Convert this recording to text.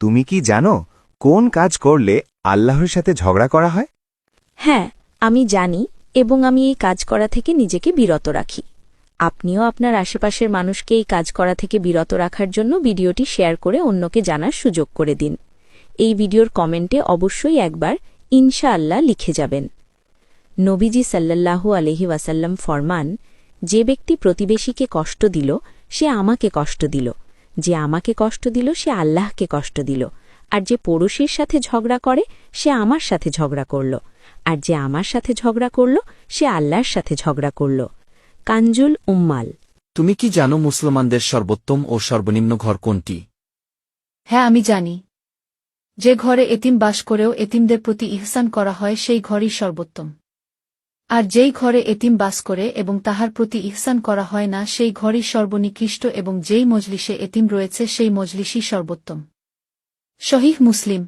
তুমি কি জানো কোন কাজ করলে আল্লাহর সাথে ঝগড়া করা হয়? হ্যাঁ, আমি জানি এবং আমি এই কাজ করা থেকে নিজেকে বিরত রাখি। আপনিও আপনার আশেপাশের মানুষকে এই কাজ করা থেকে বিরত রাখার জন্য ভিডিওটি শেয়ার করে অন্যকে জানার সুযোগ করে দিন। এই ভিডিওর কমেন্টে অবশ্যই একবার ইনশাআল্লাহ লিখে যাবেন। নবীজি সাল্লাল্লাহু আলাইহি ওয়াসাল্লাম ফরমান, যে ব্যক্তি প্রতিবেশীকে কষ্ট দিল সে আমাকে কষ্ট দিল, যে আমাকে কষ্ট দিল সে আল্লাহকে কষ্ট দিল, আর যে পড়োশীর সাথে ঝগড়া করে সে আমার সাথে ঝগড়া করল, আর যে আমার সাথে ঝগড়া করল সে আল্লাহর সাথে ঝগড়া করল। কানজুল উম্মাল। তুমি কি জানো মুসলমানদের সর্বোত্তম ও সর্বনিম্ন ঘর কোনটি? হ্যাঁ, আমি জানি। যে ঘরে এতিম বাস করেও এতিমদের প্রতি ইহসান করা হয় সেই ঘরই সর্বোত্তম। আর যেই ঘরে এতিম বাস করে এবং তাহার প্রতি ইহসান করা হয় না সেই ঘরই সর্বনিকৃষ্ট, এবং যেই মজলিসে এতিম রয়েছে সেই মজলিসই সর্বোত্তম। সহিহ মুসলিম।